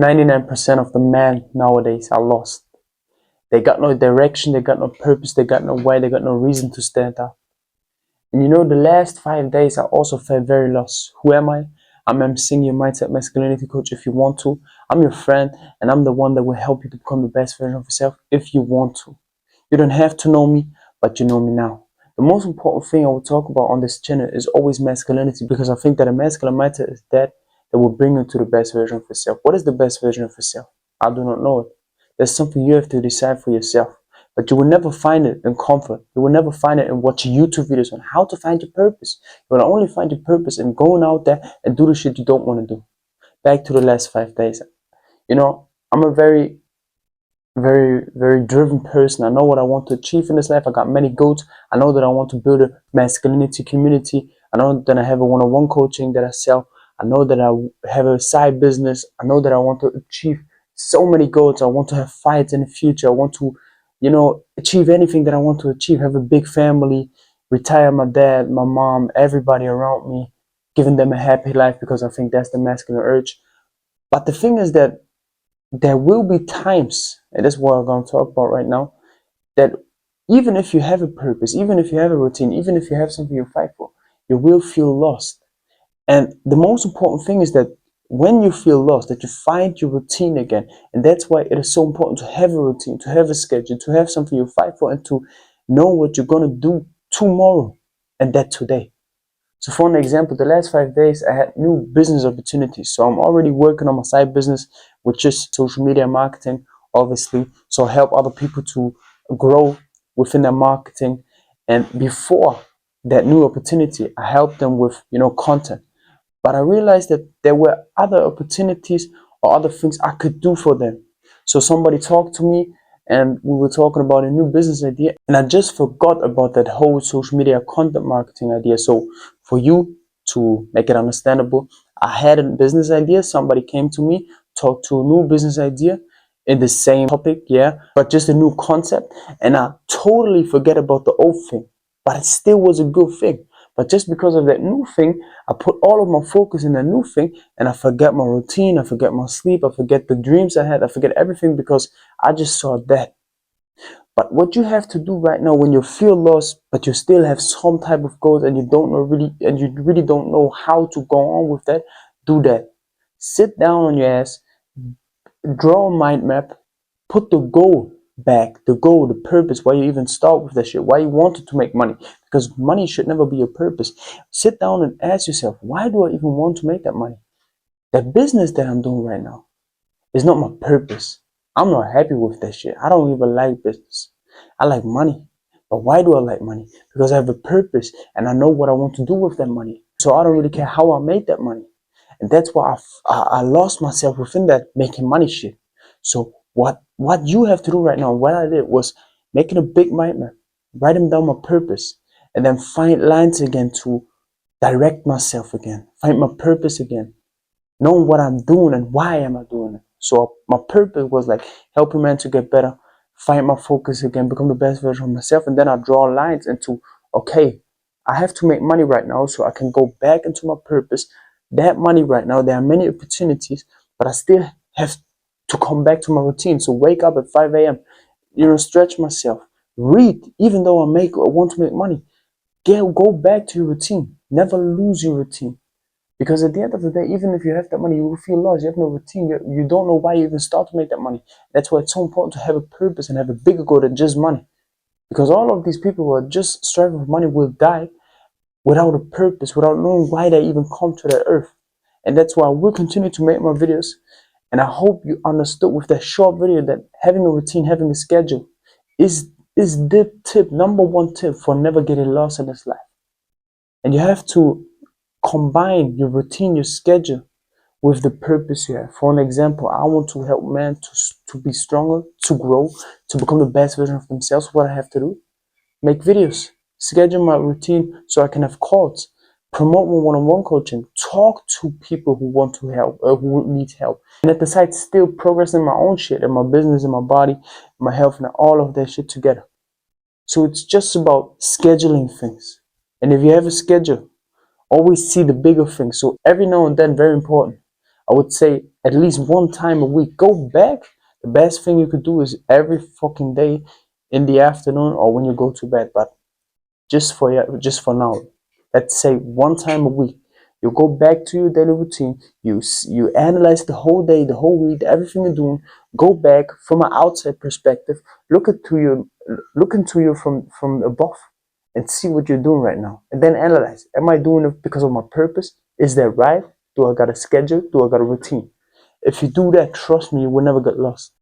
99% of the men nowadays are lost. They got no direction, they got no purpose, they got no way, they got no reason to stand up. And you know, the last 5 days I also felt very lost. Who am I? I'm emceeing your mindset masculinity coach if you want to. I'm your friend, and I'm the one that will help you to become the best version of yourself if you want to. You don't have to know me, but you know me now. The most important thing I will talk about on this channel is always masculinity, because I think that a masculine mindset is that will bring you to the best version of yourself. What is the best version of yourself? I do not know it. That's something you have to decide for yourself. But you will never find it in comfort. You will never find it in watching YouTube videos on how to find your purpose. You will only find your purpose in going out there and do the shit you don't want to do. Back to the last 5 days. You know, I'm a very driven person. I know what I want to achieve in this life. I got many goals. I know that I want to build a masculinity community. I know that I have a one-on-one coaching that I sell. I know that I have a side business. I know that I want to achieve so many goals. I want to have fights in the future. I want to, you know, achieve anything that I want to achieve. Have a big family, retire my dad, my mom, everybody around me, giving them a happy life, because I think that's the masculine urge. But the thing is that there will be times, and that's what I'm going to talk about right now, that even if you have a purpose, even if you have a routine, even if you have something you fight for, you will feel lost. And the most important thing is that when you feel lost, that you find your routine again. And that's why it is so important to have a routine, to have a schedule, to have something you fight for, and to know what you're going to do tomorrow and that today. So for an example, the last 5 days I had new business opportunities. So I'm already working on my side business, which is social media marketing, obviously. So I help other people to grow within their marketing. And before that new opportunity, I helped them with, you know, content. But I realized that there were other opportunities or other things I could do for them. So somebody talked to me and we were talking about a new business idea, and I just forgot about that whole social media content marketing idea. So for you to make it understandable, I had a business idea, somebody came to me, talked to a new business idea in the same topic, yeah, but just a new concept, and I totally forget about the old thing, but it still was a good thing. But just because of that new thing, I put all of my focus in the new thing, and I forget my routine, I forget my sleep, I forget the dreams I had, I forget everything because I just saw that. But what you have to do right now when you feel lost, but you still have some type of goals and you don't know really, and you really don't know how to go on with that, do that. Sit down on your ass, draw a mind map, put the goal back, the goal, the purpose, why you even start with that shit, why you wanted to make money, because money should never be your purpose. Sit down and ask yourself, why do I even want to make that money? That business that I'm doing right now is not my purpose. I'm not happy with that shit. I don't even like business. I like money. But why do I like money? Because I have a purpose and I know what I want to do with that money. So I don't really care how I made that money. And that's why I lost myself within that making money shit. So what you have to do right now, what I did was making a big mind map, writing down my purpose, and then find lines again to direct myself again, find my purpose again, knowing what I'm doing and why am I doing it. So my purpose was like helping men to get better, find my focus again, become the best version of myself, and then I draw lines into, okay, I have to make money right now so I can go back into my purpose. That money right now, there are many opportunities, but I still have to come back to my routine. So wake up at 5 a.m., you know, stretch myself, read, even though I want to make money. Go back to your routine. Never lose your routine. Because at the end of the day, even if you have that money, you will feel lost. You have no routine. You don't know why you even start to make that money. That's why it's so important to have a purpose and have a bigger goal than just money. Because all of these people who are just striving for money will die without a purpose, without knowing why they even come to the earth. And that's why I will continue to make my videos. And I hope you understood with that short video that having a routine, having a schedule is the tip, number one tip for never getting lost in this life. And you have to combine your routine, your schedule with the purpose you have. For an example, I want to help men to be stronger, to grow, to become the best version of themselves. What I have to do? Make videos, schedule my routine so I can have calls, promote my one-on-one coaching, talk to people who want to help, who need help. And at the side, still progressing my own shit and my business and my body, my health, and all of that shit together. So it's just about scheduling things. And if you have a schedule, always see the bigger things. So every now and then, very important, I would say at least one time a week. Go back. The best thing you could do is every fucking day in the afternoon or when you go to bed. But just for now, let's say one time a week. You go back to your daily routine. You analyze the whole day, the whole week, everything you're doing. Go back from an outside perspective. Look into you from above, and see what you're doing right now, and then analyze. Am I doing it because of my purpose? Is that right? Do I got a schedule? Do I got a routine? If you do that, trust me, you will never get lost.